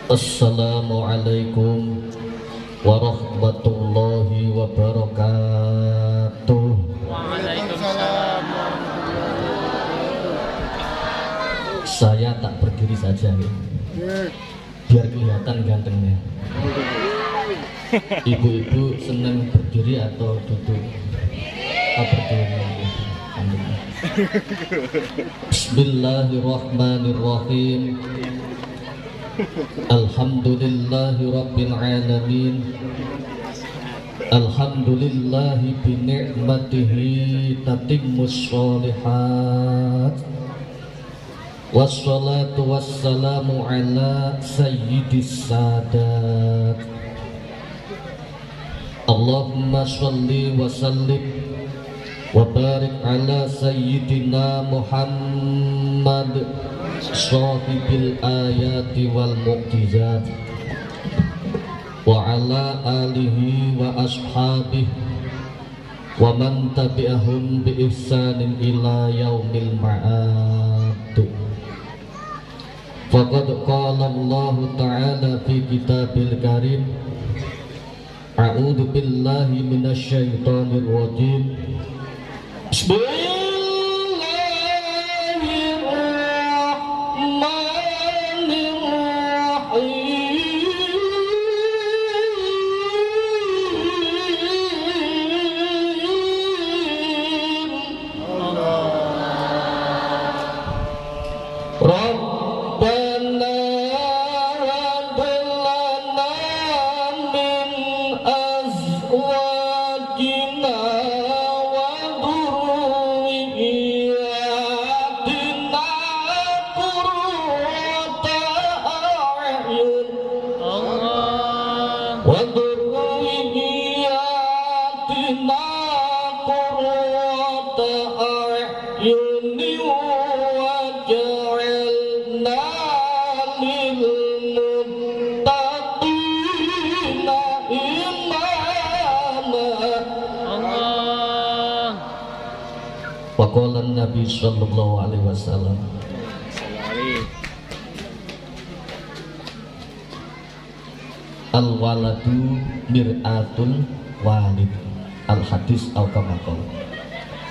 Assalamualaikum warahmatullahi wabarakatuh. Waalaikumsalam. Saya tak berdiri saja ya, biar kelihatan gantengnya. Ibu-ibu senang berdiri atau duduk? Berdiri. Bismillahirrahmanirrahim. Alhamdulillahi rabbil alamin. Alhamdulillahi bi ni'matihi tatimmus sholihat. Wassalatu wassalamu ala sayyidis sadat. Allahumma sholli wa sallim wa barik ala sayyidina Muhammad sahibil ayati wal mu'jizat wa ala alihi wa ashabihi wa man tabi'ahum bi ihsanin ila yaumil ma'ad. Faqad qala Allah ta'ala fi kitabil karim, a'udzu billahi minasy syaithanir rajim. Waqala Nabi sallallahu alaihi wasallam, al-waladu mir'atul walid. Al-hadis al-kamakal.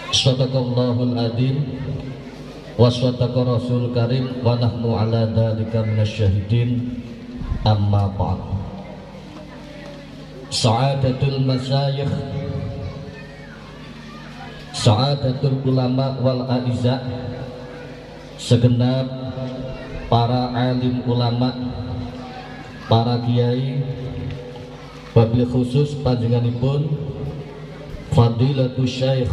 Sadaqallahul adzim wa sadaqa rasul karim wa nahnu ala dzalika minasyahidin. Amma ba'd. Sa'adatul masyayikh, sa'adatul ulama wal a'izza, segenap para alim ulama, para kiai, wabil khusus panjenenganipun Fadilatul Syekh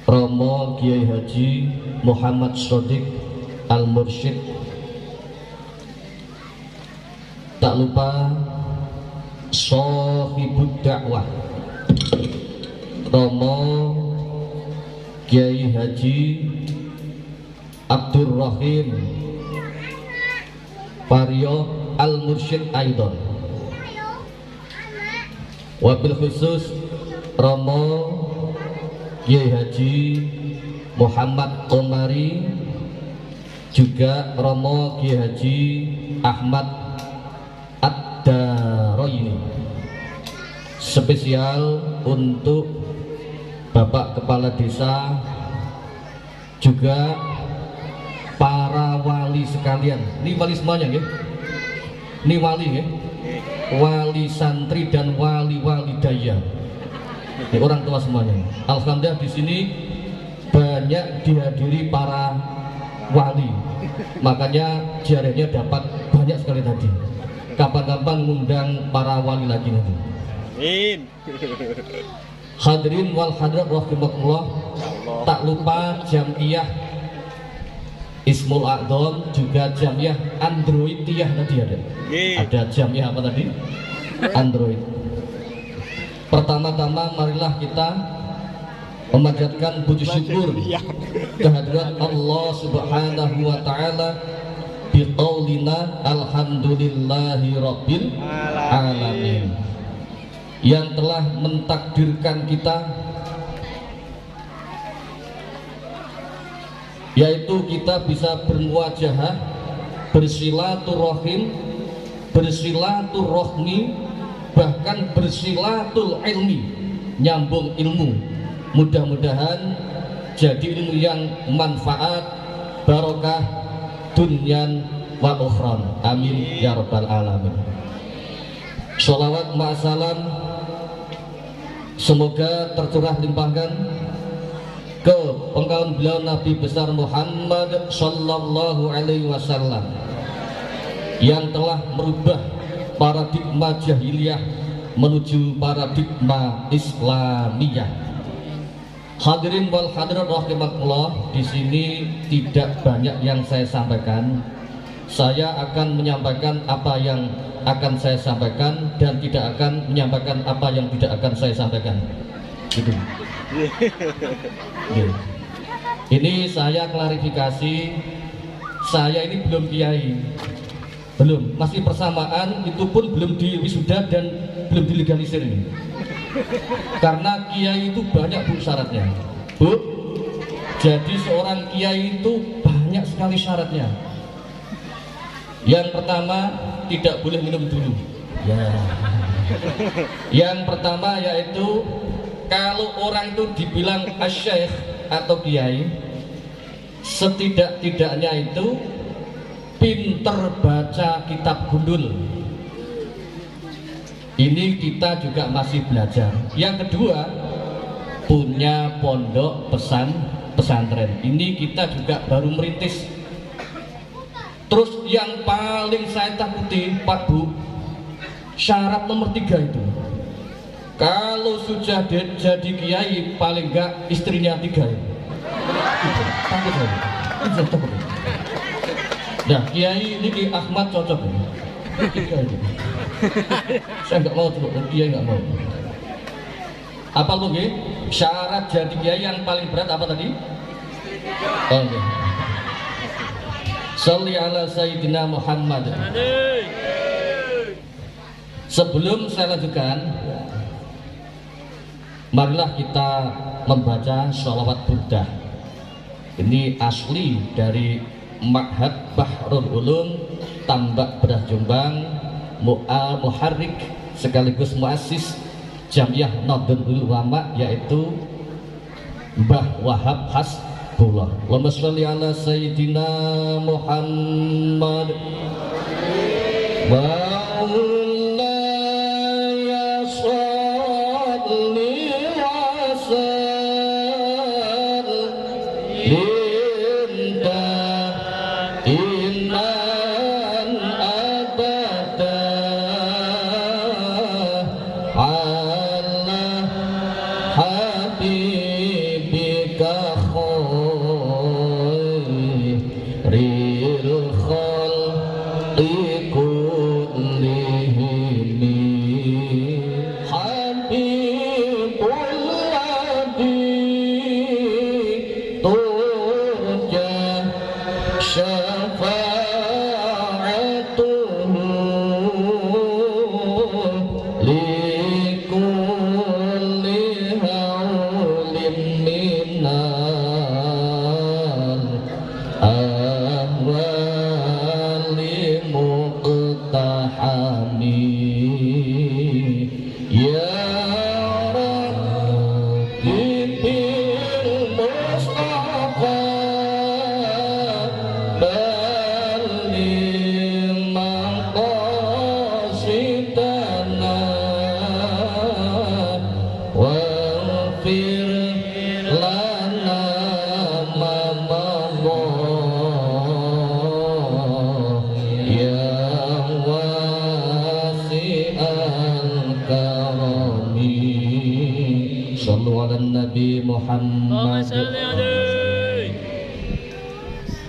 Romo Kiai Haji Muhammad Shodiq Al-Mursyid. Tak lupa Shahibud Da'wah Romo Kiai Haji Abdur Rahim Paryo Al-Mursyid Aidon. Wabil khusus Romo Kiai Haji Muhammad Omari, juga Romo Kiai Haji Ahmad Ad-Daroini. Spesial untuk Bapak Kepala Desa, juga para wali sekalian. Ini wali semuanya ya? Ini wali ya? Wali santri dan wali-wali daya. Ini orang tua semuanya. Alhamdulillah di sini banyak dihadiri para wali. Makanya jariahnya dapat banyak sekali tadi. Kapan-kapan ngundang para wali lagi nanti. Amin. Hadirin wal hadirat rahimakumullah. Tak lupa Jamiah Ismul A'dham, juga Jamiah Androidiyah tadi ada. Ada Jamiah apa tadi? Android. Pertama-tama marilah kita memanjatkan puji syukur kehadirat Allah Subhanahu wa taala biqaulina alhamdulillahi rabbil alamin, yang telah mentakdirkan kita, yaitu kita bisa bermuajahah bersilaturahim, bersilaturahmi, bahkan bersilatul ilmi, nyambung ilmu. Mudah-mudahan jadi ilmu yang manfaat, barokah dunyan wa ukhran. Amin ya rabbal alamin. Sholawat ma'asalam semoga tercurah limpahkan ke pengkalan beliau Nabi besar Muhammad sallallahu alaihi wasallam yang telah merubah paradigma jahiliyah menuju paradigma Islamiyah. Hadirin wal hadirat rahimakumullah, di sini tidak banyak yang saya sampaikan. Saya akan menyampaikan apa yang akan saya sampaikan dan tidak akan menyampaikan apa yang tidak akan saya sampaikan. Gitu. Ini saya klarifikasi, saya ini belum kiai, belum, masih persamaan, itu pun belum diwisuda dan belum dilegalisir ini. Karena kiai itu banyak bu syaratnya, bu. Jadi seorang kiai itu banyak sekali syaratnya. Yang pertama, tidak boleh minum dulu. Ya. Yang pertama yaitu kalau orang itu dibilang asy-syaikh atau kiai, setidak-tidaknya itu pinter baca kitab gundul. Ini kita juga masih belajar. Yang kedua, punya pondok pesantren. Ini kita juga baru merintis. Terus yang paling saya takuti, Pak Bu, syarat nomor 3 itu, kalau sudah jadi kiai paling enggak istrinya 3 ya. Takut saya. Itu takut. Nah, kiai ini Ahmad cocok ya. 3 itu. Saya enggak mau tuh, kiai enggak mau. Apa tuh, Nggih? Syarat jadi kiai yang paling berat apa tadi? Oke. Sholli ala Sayyidina Muhammad. Sebelum saya lanjutkan, marilah kita membaca sholawat burdah. Ini asli dari Ma'had Bahrul Ulum Tambak Bedah Jombang, muharrik sekaligus muassis Jamiah Nahdlatul Ulama, yaitu Mbah Wahab Hasbullah. Allahumma sholli ala Sayyidina Muhammad.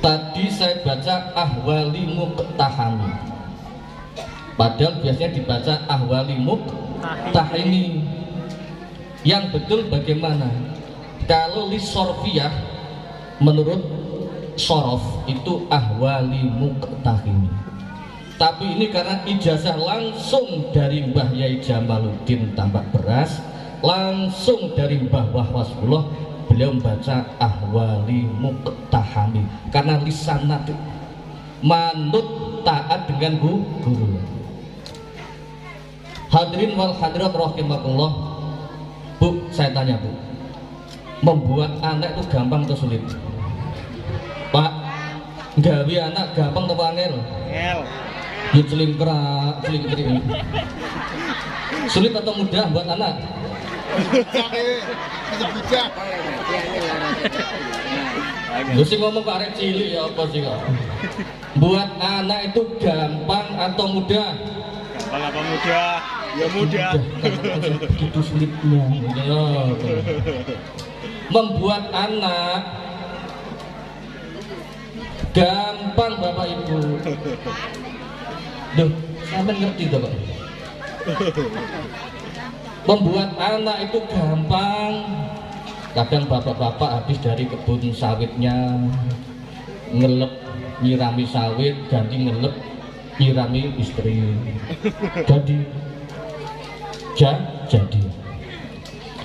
Tadi saya baca ahwali muqtahami, padahal biasanya dibaca ahwali muqtahimi. Yang betul bagaimana? Kalau li sorfiyah menurut sorof itu ahwali muqtahimi, tapi ini karena ijazah langsung dari Mbah Yai Jamaluddin Tambak Beras, langsung dari Mbah Wahwasbullah, beliau membaca ahwali muqtahami karena lisanat manut taat dengan guru. Hadirin wal hadirat rahimakumullah. Bu, saya tanya Bu, membuat anak itu gampang atau sulit? Pak, gawe anak gampang atau angel? Ya celingkrak. Sulit atau mudah buat anak? Lu sih ngomong Pak Arek cilik ya apa sih kok? Buat anak itu gampang atau mudah? Gampang apa mudah? Ya mudah. Begitu sulitnya. Ya, membuat anak gampang Bapak Ibu. Duh, sampai ngerti toh Pak? Membuat anak itu gampang. Kadang bapak-bapak habis dari kebun sawitnya ngelep nyirami sawit, ganti ngelep nyirami istri.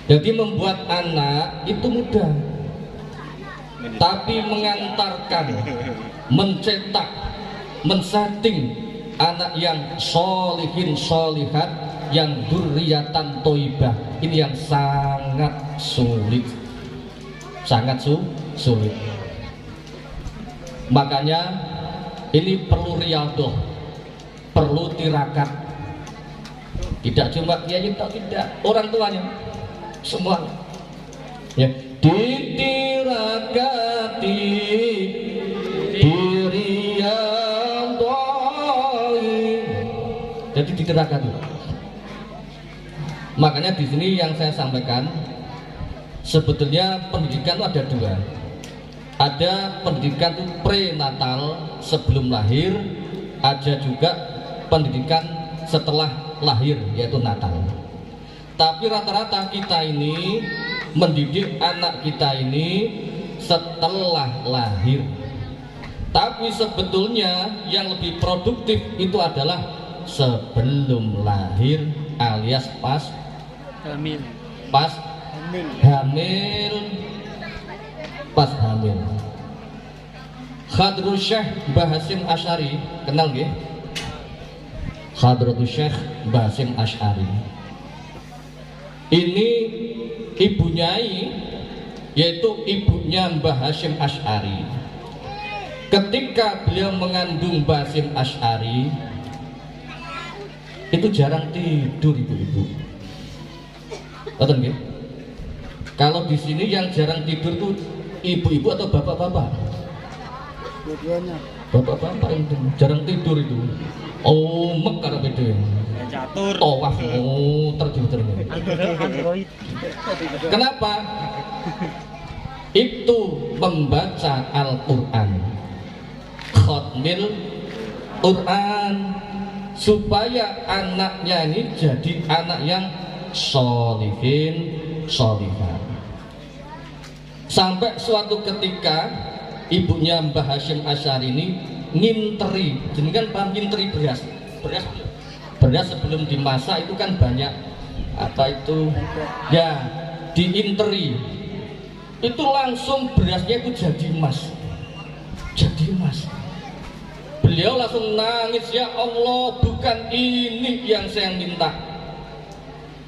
Jadi membuat anak itu mudah, tapi mengantarkan, mencetak, mensetting anak yang sholihin sholihat, yang dzurriatan thayyibah, ini yang sangat sulit, sulit. Makanya ini perlu riyadhah, perlu tirakat. Tidak cuma kiai, tidak, orang tuanya semua ya, ditirakati diriyadhahi. Jadi ditirakati. Makanya di sini yang saya sampaikan, sebetulnya pendidikan itu ada dua. Ada pendidikan itu prenatal sebelum lahir, ada juga pendidikan setelah lahir yaitu natal. Tapi rata-rata kita ini mendidik anak kita ini setelah lahir. Tapi sebetulnya yang lebih produktif itu adalah sebelum lahir alias pas hamil. Pas hamil. Hadratus Syekh Mbah Hasyim Asy'ari, kenal nggih? Hadratus Syekh Mbah Hasyim Asy'ari. Ini ibu nyai, yaitu ibunya Mbah Hasyim Asy'ari. Ketika beliau mengandung Mbah Hasyim Asy'ari, itu jarang tidur ibu-ibu. Betul nggih? Kalau di sini yang jarang tidur itu ibu-ibu atau bapak-bapak? Dua-duanya. Bapak-bapak itu jarang tidur itu. Oh, mekar beda. Catur. Wah, terjun. Android. Kenapa? Itu membaca Al-Quran, khotmil Quran, supaya anaknya ini jadi anak yang sholihin sholihah. Sampai suatu ketika ibunya Mbah Hasyim Asy'ari ini nginteri, jadi kan paham nginteri beras sebelum dimasak itu kan banyak apa itu ya, diinteri itu langsung berasnya itu jadi emas. Beliau langsung nangis, ya Allah, bukan ini yang saya minta,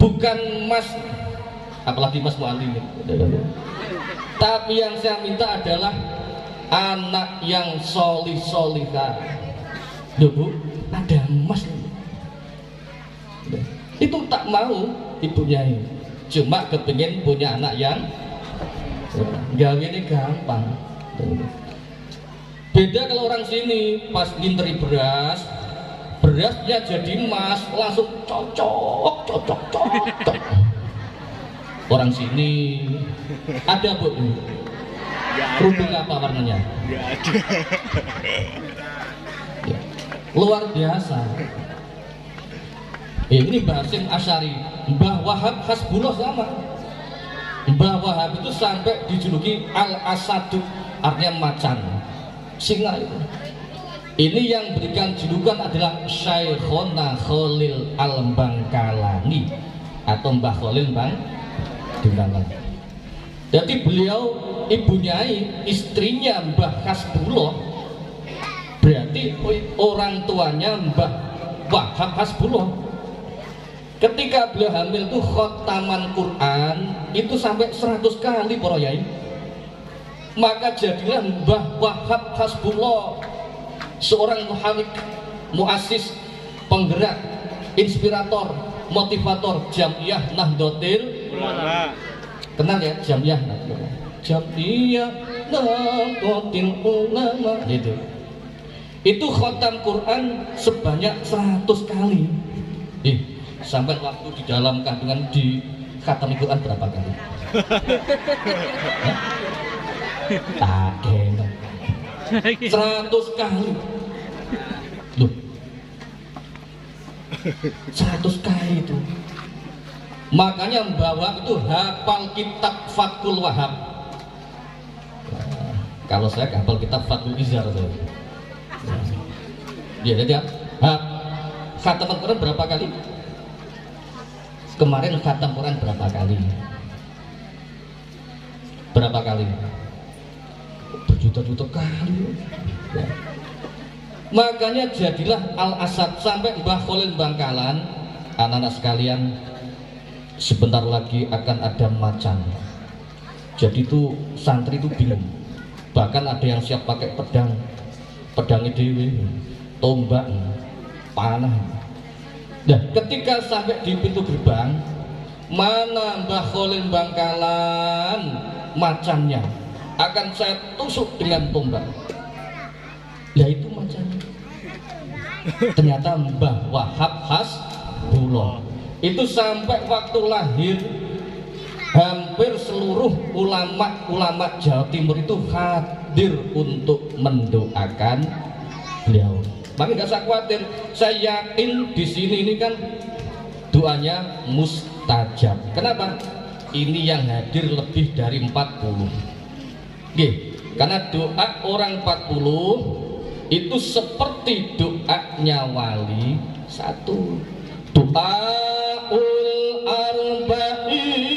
bukan emas, apalagi emas mu'alim, tapi yang saya minta adalah anak yang solihah. Loh Bu, ada emas. Itu tak mau ibunya ini, cuma kepingin punya anak yang gawe ini gampang. Beda kalau orang sini pas nginteri berasnya jadi emas, langsung cocok. Orang sini ada Bu, kerudung apa warnanya? Nggak ada. Ya, luar biasa. Ini Mbah Hasyim Asy'ari, Mbah Wahab Hasbullah sama. Mbah Wahab itu sampai dijuluki Al-Asadu, artinya macan, singa itu. Ini yang berikan julukan adalah Syekhona Khalil Al-Bangkalani atau Mbah Khalil Bangkalani. Jadi beliau ibu nyai, istrinya Mbah Hasbullah, berarti Jadi orang tuanya Mbah Wahab Hasbullah, ketika beliau hamil itu khotaman Quran itu sampai 100 kali para yai. Maka jadilah Mbah Wahab Hasbullah seorang muhawik, muassis, penggerak, inspirator, motivator Jamiyah Nahdlatul Ulama. Kenal ya Jamiyah Nahdlatul Ulama gitu. Itu khotam Quran sebanyak 100 kali. Sampai waktu di dalam kandungan di khatam Quran berapa kali? Tak enak. 100 kali. Loh. 100 kali itu. Makanya Mbah Wahab itu hafal kitab Fathul Wahab. Nah, kalau saya hafal kitab Fathul Izar saya. Ya, jadi khatam Quran berapa kali? Kemarin khatam Quran berapa kali? Berapa kali? Berjuta-juta kali. Ya. Makanya jadilah Al-Asad sampai Mbah Khalil Bangkalan, anak-anak sekalian, sebentar lagi akan ada macan. Jadi itu santri itu bingung. Bahkan ada yang siap pakai pedang, pedangnya dewi, tombak, panah. Nah, ketika sampai di pintu gerbang, mana Mbah Khalil Bangkalan macannya akan saya tusuk dengan tombak. Ya itu macannya. Ternyata Mbah Wahab Hasbullah. Itu sampai waktu lahir hampir seluruh ulama Jawa Timur itu hadir untuk mendoakan beliau. Makanya nggak usah khawatir. Saya yakin di sini ini kan doanya mustajab. Kenapa? Ini yang hadir lebih dari 40. Karena doa orang 40 itu seperti doanya wali satu. Doaul arba'in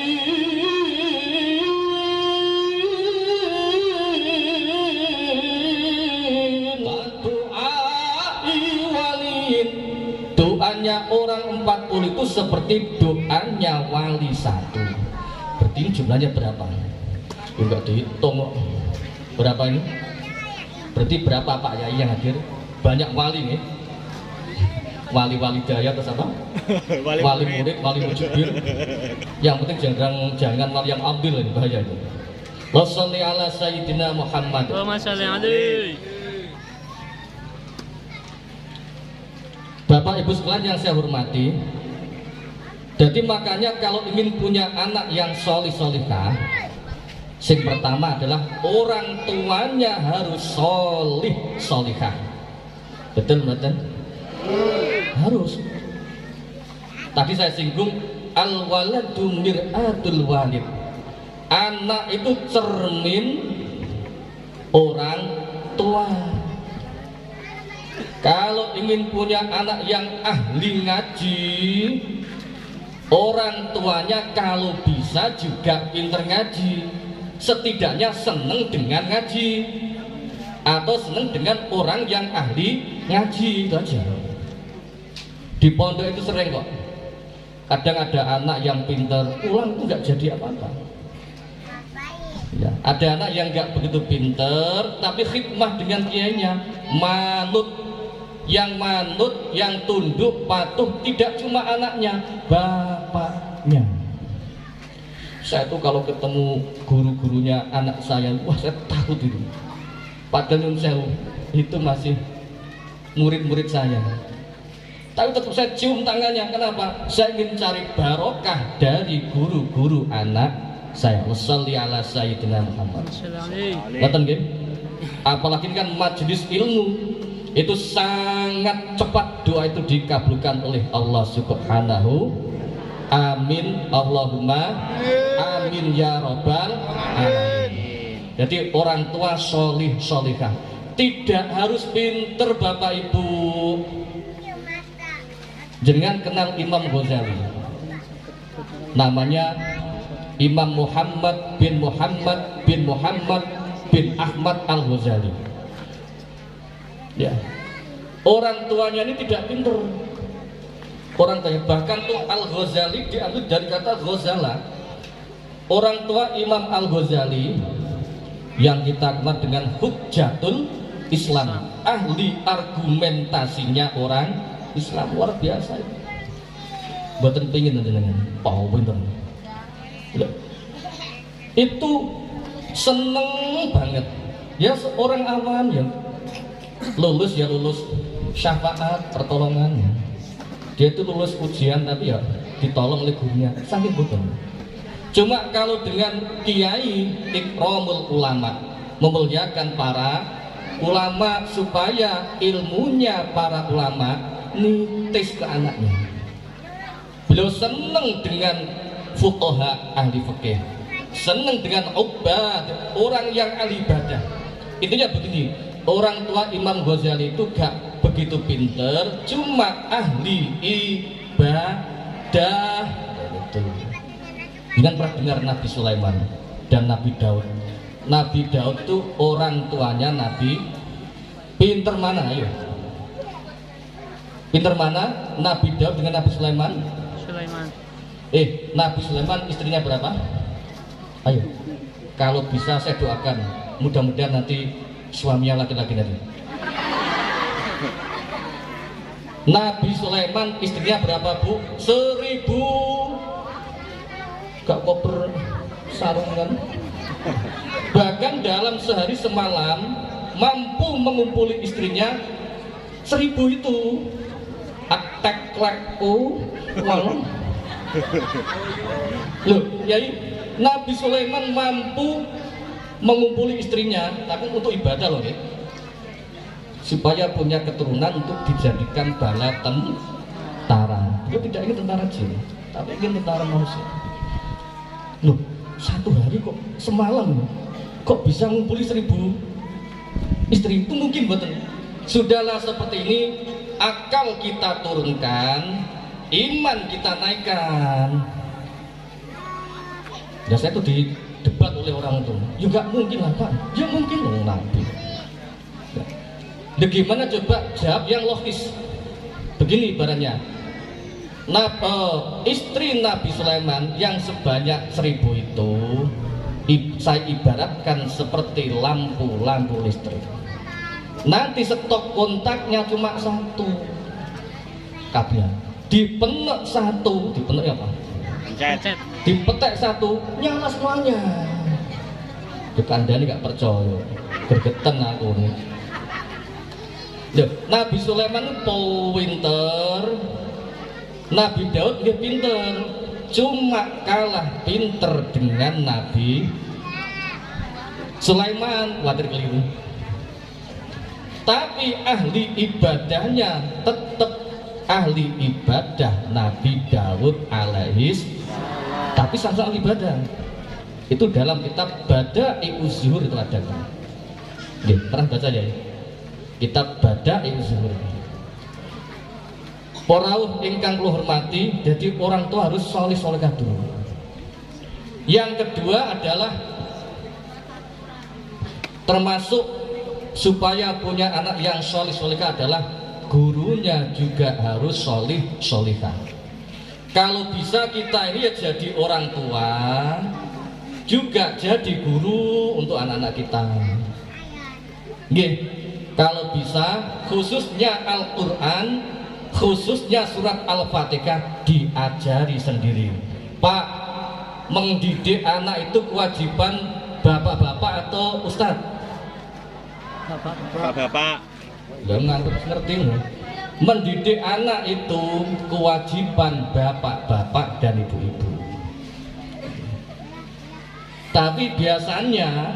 doai waliin. Doanya orang 40 itu seperti doanya wali satu. Berarti ini jumlahnya berapa? Enggak dihitung kok. Berapa ini? Berarti berapa Pak Yai yang hadir? Banyak wali nih. Wali-wali daya atau apa? Wali murid, wali mujibir. Yang penting jangan wali yang ambil, ini bahaya itu. Wassalli ala sayyidina Muhammad. Allahumma shalli alaihi. Bapak Ibu sekalian yang saya hormati, jadi makanya kalau ingin punya anak yang solih-solihah, yang pertama adalah orang tuanya harus solih-solihah. Betul betul? Harus. Tadi saya singgung al-waladu mir'atul walid. Anak itu cermin orang tua. Kalau ingin punya anak yang ahli ngaji, orang tuanya kalau bisa juga pinter ngaji, setidaknya seneng dengan ngaji atau seneng dengan orang yang ahli ngaji. Itu aja. Di pondok itu sering kok, kadang ada anak yang pinter pulang itu nggak jadi apa-apa ya. Ada anak yang nggak begitu pinter tapi khidmah dengan kiainya, manut, yang tunduk patuh, tidak cuma anaknya, bapaknya. Saya tuh kalau ketemu guru-gurunya anak saya, wah saya takut itu. Padahal itu masih murid-murid saya, tapi tetap saya cium tangannya. Kenapa? Saya ingin cari barokah dari guru-guru anak saya. Wassalli ala sayyidina Muhammad. Betul nggih? Apalagi ini kan majelis ilmu, itu sangat cepat doa itu dikabulkan oleh Allah Subhanahu. Amin Allahumma amin ya robbal alamin. Jadi orang tua solih solihah, tidak harus pinter Bapak Ibu. Jangan kenal Imam Ghazali, namanya Imam Muhammad bin Muhammad bin Muhammad bin Ahmad Al-Ghazali ya. Orang tuanya ini tidak pinter. Orang tuanya, bahkan tuh Al-Ghazali diambil dari kata Ghazala. Orang tua Imam Al-Ghazali yang kita kenal dengan Hujjatul Islam, ahli argumentasinya orang Islam, luar biasa. Buatan pingin dengan Pak pinter. Itu seneng banget. Ya seorang awam yang lulus ya lulus syafaat pertolongan. Dia itu lulus ujian tapi ya ditolong oleh gurunya, saking bodoh. Cuma kalau dengan kiai ikramul ulama, memuliakan para ulama supaya ilmunya para ulama nitis ke anaknya. Beliau senang dengan fuqaha ahli fikih, senang dengan ubad, orang yang ahli ibadah. Intinya begini, orang tua Imam Ghazali itu gak begitu pinter, cuma ahli ibadah. Betul. Jangan pernah dengar Nabi Sulaiman dan Nabi Daud. Nabi Daud itu orang tuanya Nabi pinter mana? Ayo, pinter mana Nabi Daud dengan Nabi Sulaiman? Sulaiman. Nabi Sulaiman istrinya berapa? Ayo, kalau bisa saya doakan mudah-mudahan nanti suaminya laki-laki nanti. Nabi Sulaiman istrinya berapa Bu? 1000. Gak koper sarung kan? Bahkan dalam sehari semalam mampu mengumpuli istrinya 1000 itu. Atek leku wal. Loh, Yai, Nabi Sulaiman mampu mengumpuli istrinya, tapi untuk ibadah loh ya, supaya punya keturunan untuk dijadikan bala tentara. Dia tidak ingin tentara jin, tapi ingin tentara manusia. Loh, satu hari kok semalam kok bisa ngumpuli 1000 istri? Itu mungkin betul. Sudahlah seperti ini, akal kita turunkan, iman kita naikkan. Ya saya tuh didebat oleh orang itu, ya gak mungkin lah Pak, ya mungkin loh Nabi. Ya, gimana coba jawab yang logis? Begini ibaratnya, istri Nabi Sulaiman yang sebanyak 1000 itu saya ibaratkan seperti lampu listrik. Nanti stok kontaknya cuma 1 kabelnya, dipenek 1, dipenek apa? Pencet. Dipetek 1, nyala semuanya. Kandani gak percaya, gergeten aku nih. Nabi Sulaiman pinter, Nabi Daud dia pinter, cuma kalah pinter dengan Nabi Sulaiman. Khawatir keliru. Tapi ahli ibadahnya tetap ahli ibadah Nabi Daud alaihis. Tapi sama-sama ahli ibadah. Itu dalam kitab Bada'i'uz Zuhur itu ada kan? Pernah baca ya? Kitab Bada'i'uz Zuhur. Porawuh ingkang kula hormati, jadi orang tua harus soleh-solehah dulu. Yang kedua adalah termasuk supaya punya anak yang soleh-solehah adalah gurunya juga harus soleh-solehah. Kalau bisa kita ini ya jadi orang tua juga jadi guru untuk anak-anak kita. Nggih, kalau bisa khususnya Al-Qur'an, khususnya surat Al-Fatihah diajari sendiri. Pak, mendidik anak itu kewajiban bapak-bapak atau ustadz? Bapak. Jangan ngerti. Mendidik anak itu kewajiban bapak-bapak dan ibu-ibu. Tapi biasanya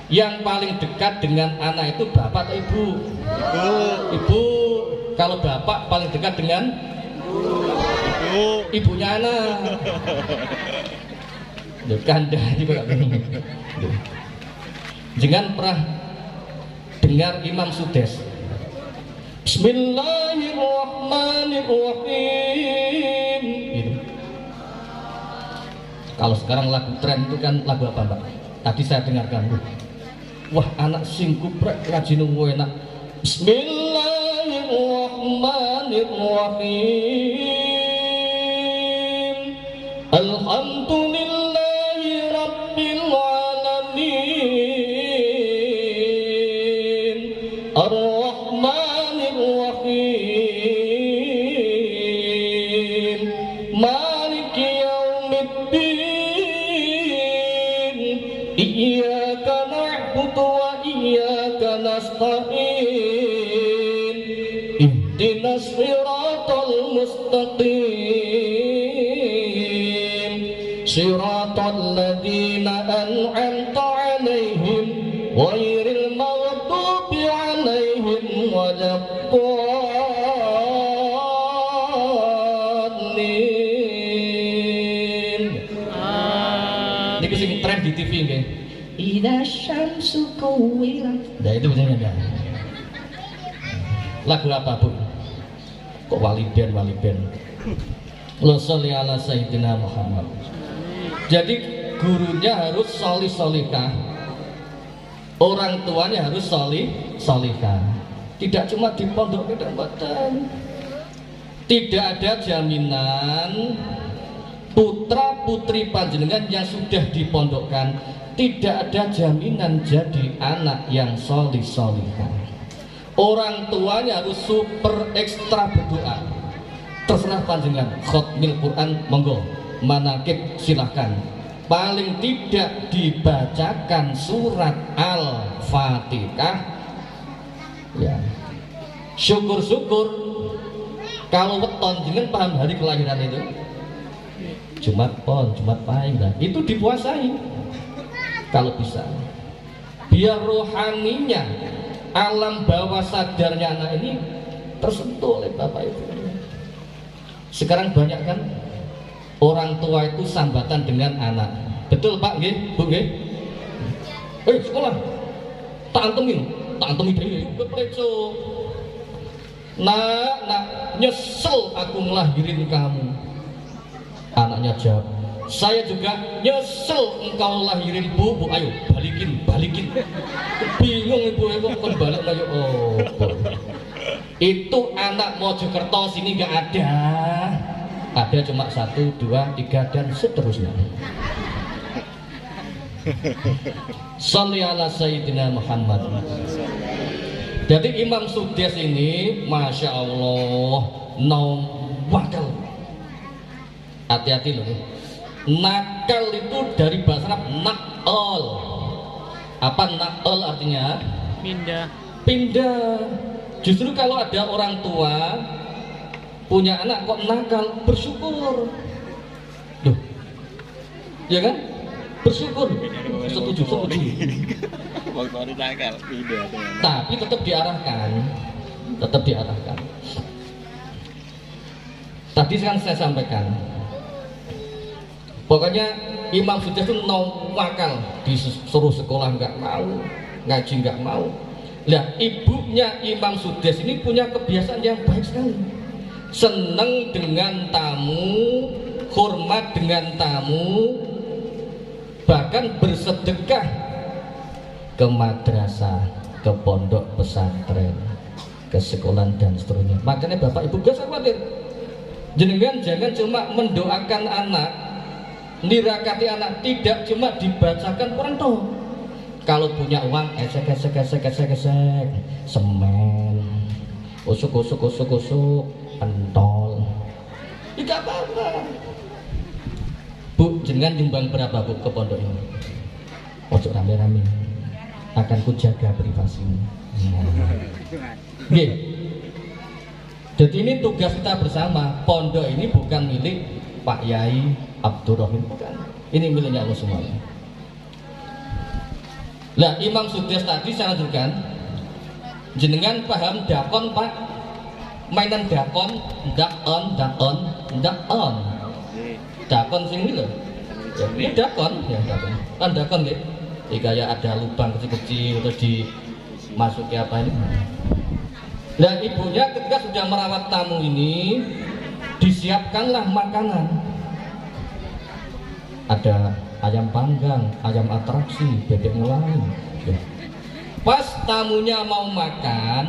yang paling dekat dengan anak itu bapak atau ibu? Ibu. Kalau bapak paling dekat dengan ibunya anak. Kandani juga bingung. Jangan pernah dengar Imam Sudes Bismillahirrahmanirrahim gitu. Kalau sekarang lagu tren itu kan lagu apa Mbak? Tadi saya dengarkan, wah anak sing kuprek ngaji nunggu enak. Bismillahirrahmanirrahim. Bismillahirrahmanirrahim. Alhamdulillahi rabbil alamin. Ar-Rahmanir Rahim. Maliki yaumiddin. Iyyaka na'budu wa iyyaka nasta'in. Ihdinas siratal mustaqim. Siratal ladzina an'amta 'alaihim ghairil maghdubi 'alaihim waladdallin. Niku sing tren di TV nggih. Idza syamsu kuwirat. Nah itu benernya enggak? Lagu apa, Bu? Kok wali band? Allahumma sholli ala sayyidina Muhammad. Jadi gurunya harus sholih sholihah, orang tuanya harus sholih sholihah. Tidak cuma di pondok kedapatan. Tidak ada jaminan putra putri panjenengan yang sudah dipondokkan, tidak ada jaminan jadi anak yang sholih sholihah. Orang tuanya harus super ekstra berdoa. Terserah panjenengan, khotmil Quran monggo, manakib silahkan. Paling tidak dibacakan surat Al-Fatihah. Ya. Syukur-syukur kalau weton jenengan paham hari kelahiran itu. Jumat Pon, Jumat Pahing, itu dipuasai kalau bisa. Biar rohaninya, alam bawah sadarnya anak ini tersentuh oleh bapak ibu. Sekarang banyak kan orang tua itu sambatan dengan anak. Betul Pak, nggih, Bu nggih? Sekolah. Tak antemi dhewe. Bepreco. Nak, nyesel aku ngelahirin kamu. Anaknya jawab, saya juga nyesel engkau lahirin Bu. Ayo balikin. Bingung ibu kok balik ayo. Itu anak Mojokerto sini nggak ada. Ada cuma 1, 2, 3 dan seterusnya. Sholli ala sayyidina Muhammad. Jadi Imam Suddes ini Masya Allah wakal. Hati-hati loh. Nakal itu dari bahasa Arab nakal. Apa nakal artinya? Pindah. Justru kalau ada orang tua punya anak kok nakal, bersyukur. Loh, ya kan? Bersyukur. Setuju. Tapi tetap diarahkan. Tadi kan saya sampaikan. Pokoknya Imam Suddes itu wakal, disuruh sekolah nggak mau, ngaji nggak mau. Lah ibunya Imam Suddes ini punya kebiasaan yang baik sekali. Seneng dengan tamu, hormat dengan tamu, bahkan bersedekah ke madrasah, ke pondok pesantren, ke sekolah dan seterusnya. Makanya bapak ibu gak usah khawatir. Jenengan jangan cuma mendoakan anak, nirakati anak, tidak cuma dibacakan Quran toh. Kalau punya uang esek, semen, usuk, pentol, tidak apa-apa. Bu, jenengan nyumbang berapa Bu ke pondok ini? Ojo rame-rame, akan kujaga privasimu. Nggih. Jadi ini tugas kita bersama. Pondok ini bukan milik Pak Yai Abdurrahim, bukan. Ini miliknya Allah semuanya. Lah Imam Suddes tadi saya lanjutkan. Jenengan paham dakon Pak? Mainan dakon, dakon. Dakon sing ini loh. Ini dakon, ya dakon. Kan dakon nggih. Kayak ada lubang kecil-kecil terus dimasuki apa ini. Dan ibunya ketika sudah merawat tamu ini, disiapkanlah makanan. Ada ayam panggang, ayam atraksi, bebek mulai. Pas tamunya mau makan,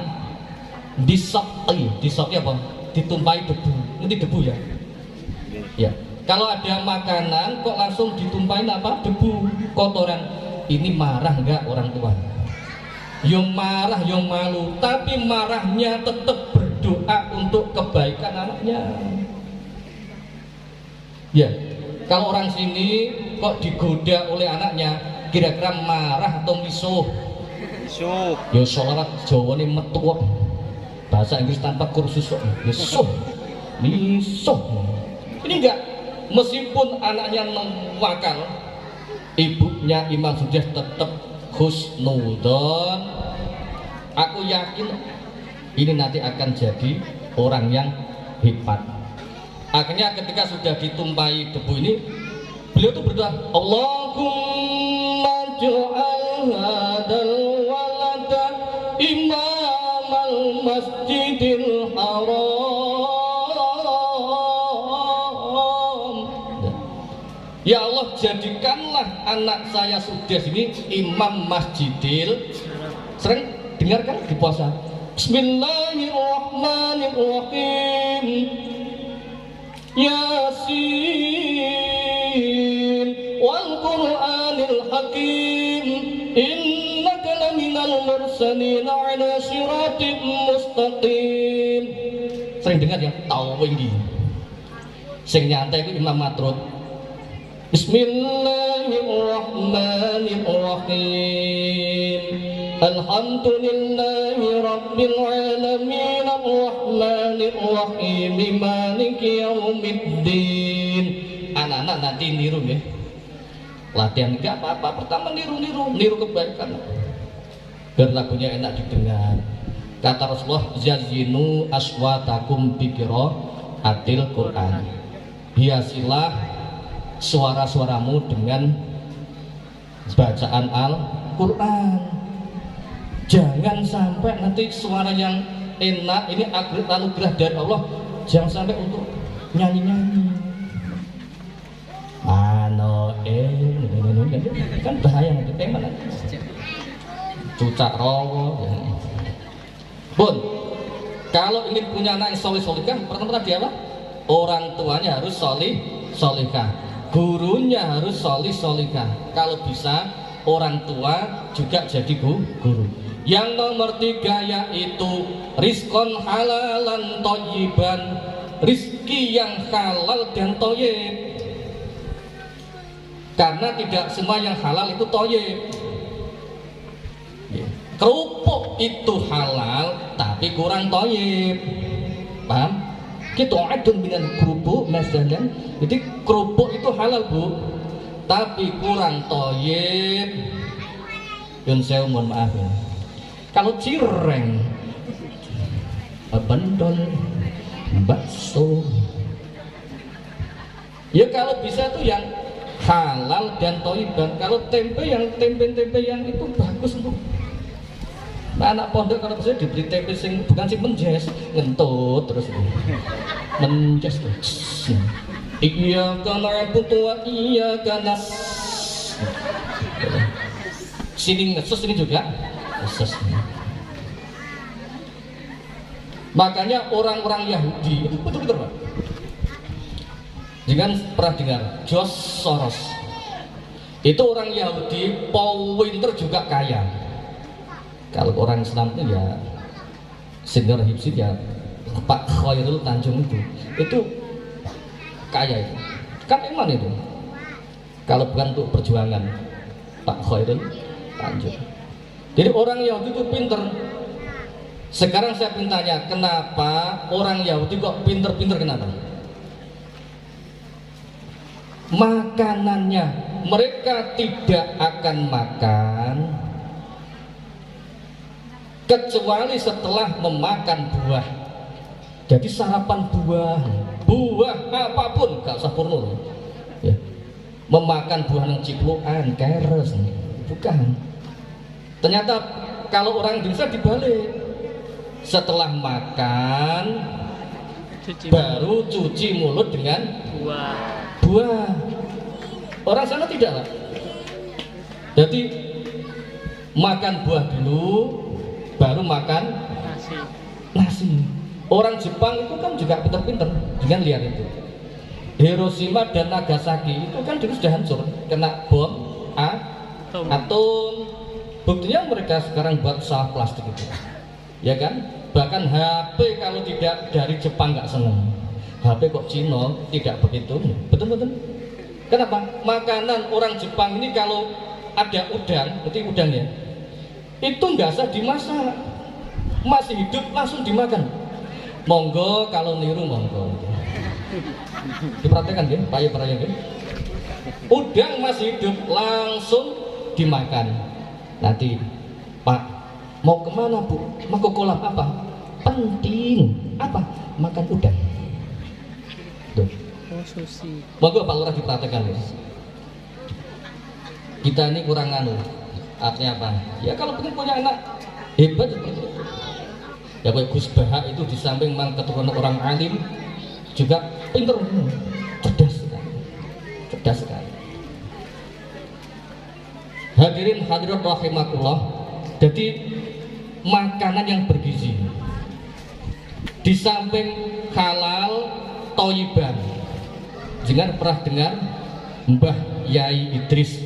disoki apa? Ditumpahi debu. Ngerti debu ya? Ya. Kalau ada makanan kok langsung ditumpahin apa? Debu, kotoran. Ini marah enggak orang tua? Yang marah, yang malu, tapi marahnya tetap berdoa untuk kebaikan anaknya. Ya, kalau orang sini kok digoda oleh anaknya, kira-kira marah atau misuh? Misuh. Ya sholawat Jawa ini metu kok. Bahasa Inggris tanpa kursus kok. Misuh, misuh. Ini enggak, meskipun anaknya wakal, ibunya Imam Sudah tetap husnudon. Aku yakin ini nanti akan jadi orang yang hebat. Akhirnya ketika sudah ditumpahi debu ini, beliau tuh berdoa, Allahumma ja'al hadal walada imamal masjidil haram. Ya Allah, jadikanlah anak saya Sudah ini imam masjidil. Sering dengarkan di puasa. Bismillahirrahmanirrahim. Yasin wal Qur'anil Hakim. Innaka laminal mursalin ala siratim mustaqim. Sering dengar ya? Tahu wingi. Sing nyantai itu Imam Matrud. Bismillahirrahmanirrahim. Alhamdulillahi rabbil alamin arrahmanir rahim maliki yaumiddin. Anak-anak nanti niru ya. Latihan enggak apa-apa, pertama niru kebaikan. Biar lagunya enak didengar. Kata Rasulullah, "Yazinu aswatakum biqiraatil Qur'an." Hiasilah suara-suaramu dengan bacaan Al-Qur'an. Jangan sampai nanti suara yang enak ini anugerah dari Allah, jangan sampai untuk nyanyi-nyanyi. Kan bahaya nanti tema nanti. Cucak rowo. Ya. Bun, kalau ingin punya anak yang solih-solihah, pertama tadi apa? Orang tuanya harus solihah, gurunya harus solihah. Kalau bisa orang tua juga jadi guru. Yang nomor 3 yaitu rizkon halalan thayyiban, rizki yang halal dan thayyib. Karena tidak semua yang halal itu thayyib. Kerupuk itu halal tapi kurang thayyib. Paham? Kita adun dengan kerupuk misalnya. Jadi kerupuk itu halal Bu, tapi kurang thayyib. Yun saya mohon maaf ya. Kalau cireng, bendol, bakso, ya kalau bisa tuh yang halal dan thayyiban. Kalau tempe yang tempe yang itu bagus untuk anak pondok. Kalau bisa dibeli tempe sing bukan sing menjes, ngentut terus menjes terus. Iyyaka na'budu wa iyyaka nasta'in. Sini ngesus ini juga. Makanya orang-orang Yahudi itu betul-betul Pak. Jangan pernah dengar George Soros. Itu orang Yahudi, Paul Winter juga kaya. Kalau orang Islam itu ya senior hipsit ya Pak Khairul Tanjung itu kaya itu. Kan iman itu. Kalau bukan untuk perjuangan Pak Khairul Tanjung. Jadi orang Yahudi itu pinter. Sekarang saya ingin tanya, kenapa orang Yahudi kok pinter-pinter, kenapa? Makanannya, mereka tidak akan makan kecuali setelah memakan buah. Jadi sarapan buah apapun, gak usah purno ya. Memakan buah yang ciplukan, keres, bukan. Ternyata kalau orang Indonesia dibalik, setelah makan baru cuci mulut dengan buah. Orang sana tidak lah. Jadi makan buah dulu, baru makan nasi. Orang Jepang itu kan juga pinter-pinter dengan lihat itu. Hiroshima dan Nagasaki itu kan juga sudah hancur kena bom atom. Buktinya mereka sekarang buat pesawat plastik itu, ya kan? Bahkan HP kalau tidak dari Jepang nggak seneng. HP kok Cina tidak begitu, betul-betul. Kenapa? Makanan orang Jepang ini kalau ada udang, berarti udang ya, itu nggak usah dimasak, masih hidup langsung dimakan. Monggo kalau niru monggo. Diperhatikan ya, Pak ya. Udang masih hidup langsung dimakan. Nanti, Pak, mau kemana Bu? Mau ke kolam apa? Penting. Apa? Makan udang. Tuh. Oh, sushi. Monggo Pak Lurah diperhatikan ya. Kita ini kurang anu. Artinya apa? Ya kalau pengen punya anak hebat seperti itu. Ya kayak Gus Baha itu di samping memang keturunan orang alim, juga pinter, cerdas sekali. Cerdas sekali. Hadirin hadirat rahimakumullah. Jadi makanan yang bergizi di samping halal thayyibah. Jangan pernah dengar Mbah Yai Idris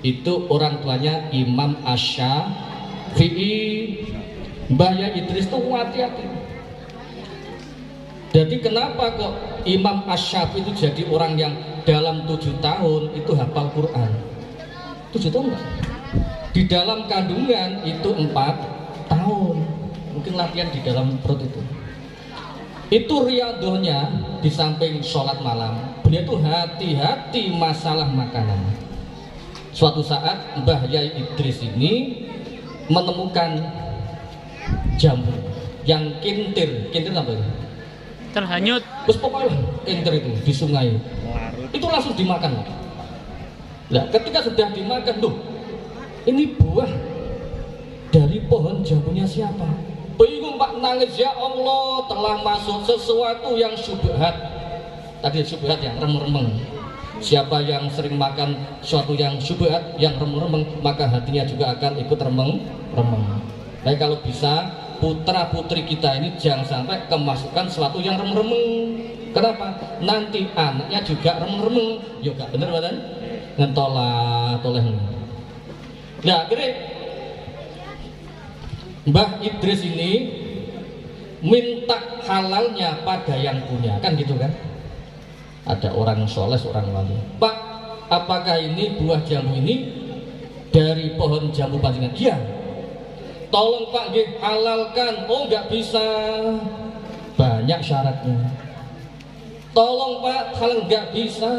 itu orang tuanya Imam Asy-Syafi'i. Mbah Yai Idris itu hati-hati. Jadi kenapa kok Imam Asy-Syafi'i itu jadi orang yang dalam 7 tahun itu hafal Quran? 7 tahun enggak? Di dalam kandungan itu 4 tahun. Mungkin latihan di dalam perut itu. Itu riadohnya di samping sholat malam. Beliau itu hati-hati masalah makanan. Suatu saat Mbah Yai Idris ini menemukan jamur yang kintir. Kintir apa itu? Terhanyut. Terus pokoknya kintir itu di sungai. Itu langsung dimakan. Nah, ketika sudah dimakan tuh, ini buah dari pohon jambunya siapa? Bingung Pak, nangis, ya Allah, telah masuk sesuatu yang syubhat. Tadi syubhat yang remeng-remeng. Siapa yang sering makan sesuatu yang syubhat, yang remeng-remeng, maka hatinya juga akan ikut remeng-remeng. Nah, kalau bisa putra putri kita ini jangan sampai kemasukan sesuatu yang remeng-remeng. Kenapa? Nanti anaknya juga remeng-remeng. Yuk, gak bener badan? Ngentolah toleh. Nah, akhirnya Mbah Idris ini minta halalnya pada yang punya, kan gitu kan? Ada orang soleh, orang wali. Pak, apakah ini buah jambu ini dari pohon jambu pancingan? Iya. Tolong Pak, halalkan. Oh, nggak bisa. Banyak syaratnya. Tolong Pak, halal nggak bisa.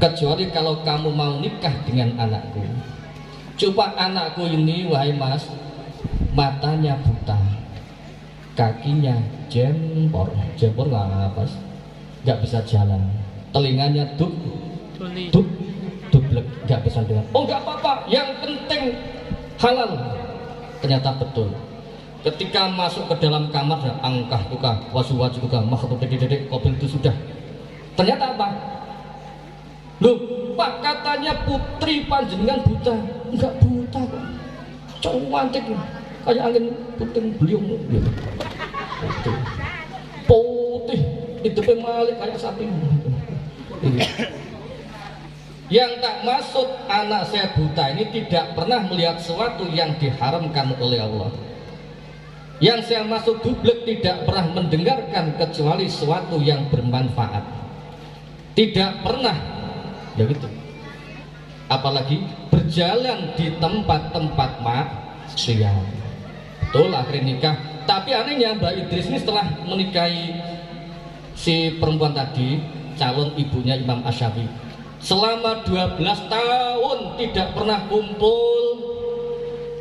Kecuali kalau kamu mau nikah dengan anakku. Coba anakku ini, wahai mas, matanya buta, kakinya jempor lah apa? Nggak bisa jalan. Telinganya dublek, nggak bisa dengar. Oh nggak apa-apa, yang penting halal. Ternyata betul. Ketika masuk ke dalam kamar, angkah tukah, wasu-wasu tukah, makhluk dedek kopi itu sudah. Ternyata apa? Loh, Pak, katanya putri panjenengan buta. Enggak buta kok. Cantik kayak angin puting beliung gitu. Putih, itu pemalik kayak sapi. Yang tak maksud anak saya buta ini tidak pernah melihat sesuatu yang diharamkan oleh Allah. Yang saya maksud dublek tidak pernah mendengarkan kecuali sesuatu yang bermanfaat. Tidak pernah, ya gitu. Apalagi berjalan di tempat-tempat maksiat. Betul, akhirnya nikah. Tapi anehnya Mbak Idris ini setelah menikahi si perempuan tadi, calon ibunya Imam Asy-Syafi'i, selama 12 tahun tidak pernah kumpul.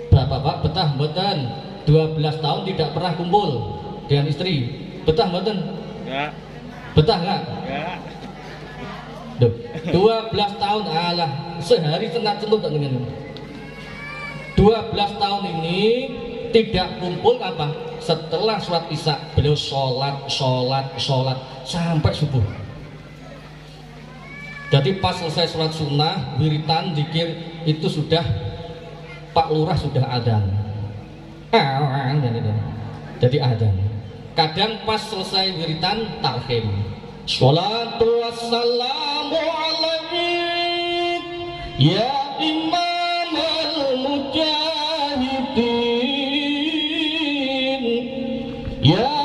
Berapa Pak? Betah mboten? 12 tahun tidak pernah kumpul dengan istri. Betah mboten? Enggak. Betah enggak? Enggak. 12 tahun, alah, sehari senat-senut dengan 12 tahun ini tidak kumpul apa? Setelah sholat isya beliau sholat sampai subuh. Jadi pas selesai sholat sunnah, wiritan, zikir itu sudah Pak Lurah sudah adzan. Jadi adzan. Kadang pas selesai wiritan tarhim. Sholatu wassalamu alaik ya imam al-mujahidin ya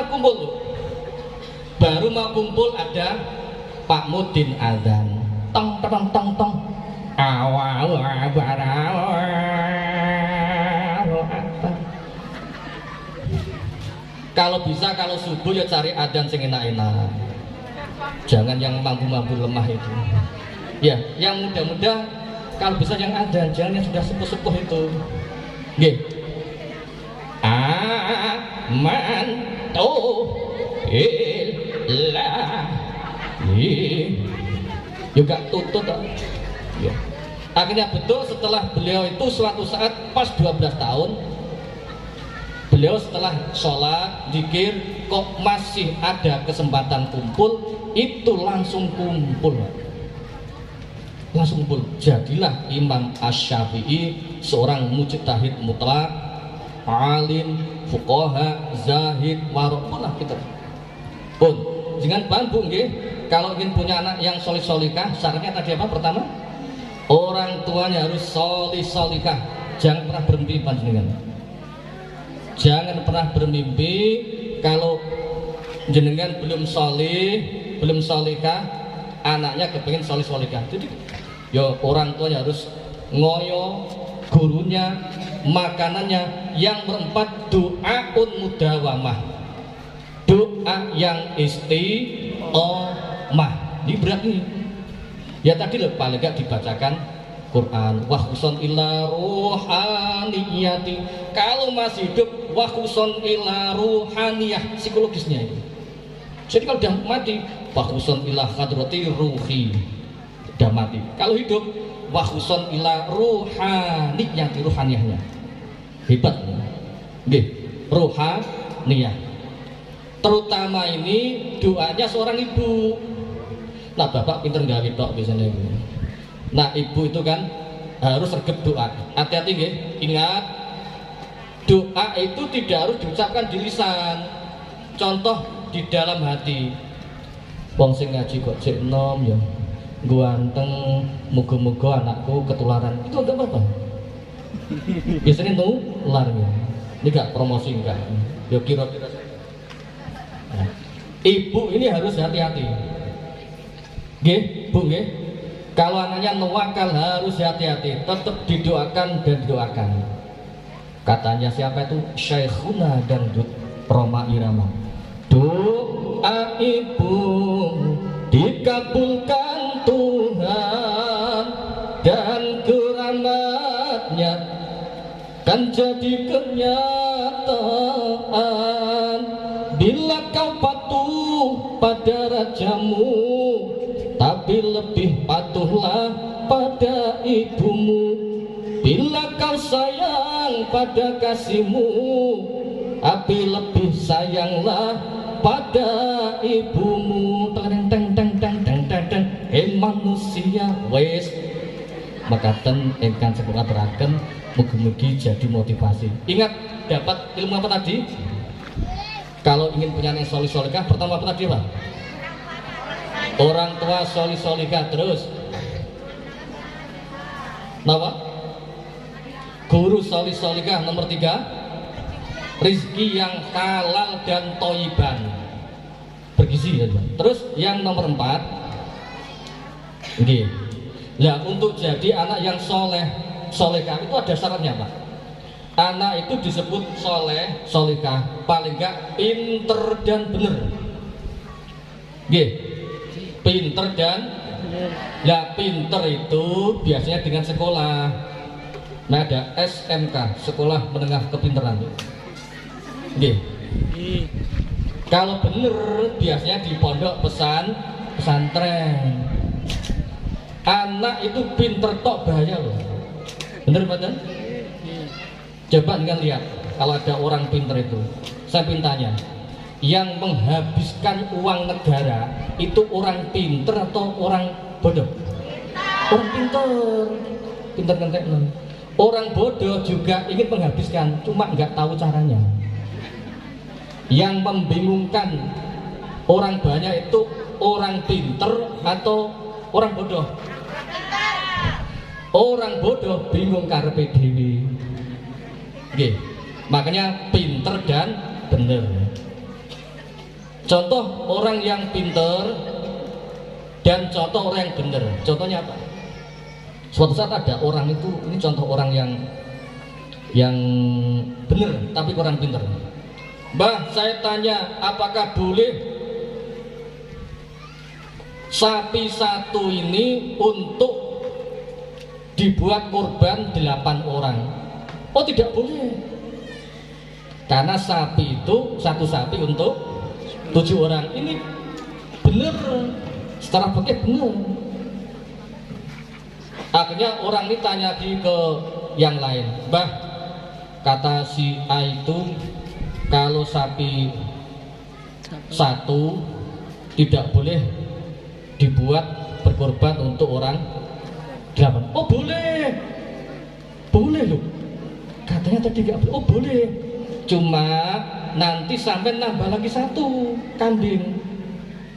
kumpul. Baru mau kumpul ada Pak Mudin adzan. Tong tong tong tong. Awal kalau bisa kalau subuh ya cari adzan sing enak-enak. Jangan yang mampu-mampu lemah itu. Ya, yang muda-muda kalau bisa yang adzan, jangan yang sudah sepuh-sepuh itu. Nggih. Man juga tutut ya. Akhirnya betul setelah beliau itu suatu saat pas 12 tahun beliau setelah sholat zikir kok masih ada kesempatan kumpul, itu langsung kumpul, jadilah Imam Asy-Syafi'i seorang mujtahid mutlak, alim, fuqaha, zahid, warok pun lah kita pun jangan bambu nggih. Kalau ingin punya anak yang solih solikah, syaratnya tadi apa? Pertama, orang tuanya harus solih solikah. Jangan pernah bermimpi panjenengan, jangan pernah bermimpi kalau jenengan belum solih, belum solikah, anaknya kepingin solih solikah. Jadi yo orang tuanya harus ngoyo, gurunya, makanannya, yang berempat doaun mudawamah, doa yang istiqomah. Ini berat nih ya, tadi loh paling gak dibacakan Quran wahkuson ila ruhaniyati, kalau masih hidup wahkuson ila ruhaniyah, psikologisnya itu. Jadi kalau udah mati wahkuson ila hadrati ruhi, udah mati. Kalau hidup wahkuson ila ruhaniyati, ruhaniyahnya hebat nggih, ruhaniyah. Terutama ini doanya seorang ibu. Nah bapak pinter gawe tok biasanya. Nah ibu itu kan harus regep doa. Hati-hati nggih, ingat doa itu tidak harus diucapkan di lisan. Contoh di dalam hati. Wong sing ngaji kok cek nom ya, ganteng, muga-muga anakku ketularan. Itu enggak apa-apa. Biasanya nular ya. Ini enggak promosi enggak. Ya kira-kira. Nah, ibu ini harus hati-hati. Nggih, Bu nggih. Kalau anaknya nuwakal harus hati-hati, tetap didoakan dan didoakan. Katanya siapa itu? Syekhuna Dangdut Roma Irama. Doa ibu dikabulkan Tuhan dan keramatnya kan jadi kenyataan bila kau patuh pada rajamu, tapi lebih patuhlah pada ibumu. Bila kau sayang pada kasihmu, tapi lebih sayanglah pada ibumu. Teng teng teng teng teng teng teng. Manusia wes makaten ingkang sekolah teraken mugi-mugi jadi motivasi. Ingat dapat ilmu apa tadi? Kalau ingin punya anak solih solikah, pertama apa tadi Pak? Orang tua solih solikah, terus apa? Guru solih solikah. Nomor 3, rizki yang halal dan toiban, bergizi ya. Terus yang nomor 4, okay. Nah untuk jadi anak yang soleh solikah itu ada syaratnya Pak. Anak itu disebut soleh solikah paling enggak pinter dan bener. Nggih. Pinter dan ya, pinter itu biasanya dengan sekolah. Nah ada SMK, sekolah menengah kepinteran. Nggih. Kalau bener biasanya di pondok pesantren. Anak itu pinter tok bahaya loh. Bener betul? Iya. Coba dengan lihat kalau ada orang pinter itu, saya pintanya, yang menghabiskan uang negara itu orang pinter atau orang bodoh? Orang pinter, pinter kentekno. Orang bodoh juga ingin menghabiskan, cuma nggak tahu caranya. Yang membingungkan orang banyak itu orang pinter atau orang bodoh? Orang bodoh bingung karepe dhewe. Nggih. Makanya pinter dan bener. Contoh orang yang pinter dan contoh orang yang bener. Contohnya apa? Suatu saat ada orang itu, ini contoh orang yang bener tapi kurang pinter. Mbah, saya tanya, apakah boleh sapi satu ini untuk dibuat kurban 8 orang? Oh, tidak boleh, karena sapi itu satu sapi untuk 7 orang. Ini benar, secara fikih benar. Akhirnya orang ini tanya lagi ke yang lain, Mbah, kata si A itu kalau sapi satu tidak boleh dibuat berkorban untuk orang 8. Oh boleh, boleh loh. Katanya tadi nggak boleh. Oh boleh. Cuma nanti sampai nambah lagi 1 kambing.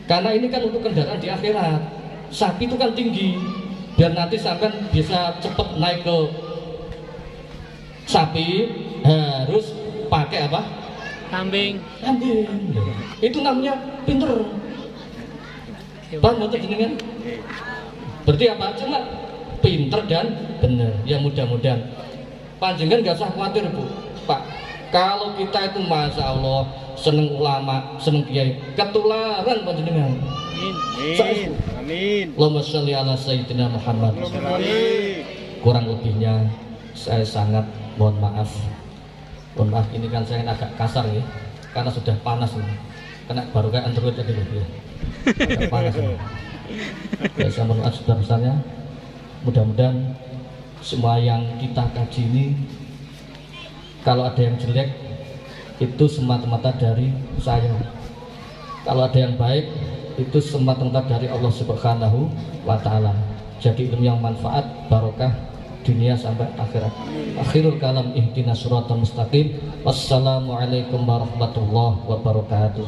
Karena ini kan untuk kendaraan di akhirat. Sapi itu kan tinggi. Biar nanti sampai bisa cepat naik ke sapi, harus pakai apa? Kambing. Kambing. Itu namanya pinter. Paham betul jenengan? Berarti apa? Cuma pinter dan benar. Ya mudah-mudahan panjenengan nggak usah khawatir Bu, Pak. Kalau kita itu masya Allah seneng ulama, seneng kiai, ketularan panjenengan. Amin. Amin. Allahumma sholli ala sayyidina Muhammad. Kurang lebihnya saya sangat mohon maaf. Mohon maaf, ini kan saya agak kasar ya, karena sudah panas ini. Kena baru kayak Android tadi loh ya. Agak panas ini. Ya, saya mohon maaf sebesar-besarnya. Mudah-mudahan semua yang kita kaji ini, kalau ada yang jelek itu semata-mata dari saya, kalau ada yang baik itu semata-mata dari Allah Subhanahu wa Ta'ala. Jadi ilmu yang manfaat, barokah dunia sampai akhirat. Akhirul kalam, ihdinas siratal mustaqim. Wassalamualaikum warahmatullahi wabarakatuh.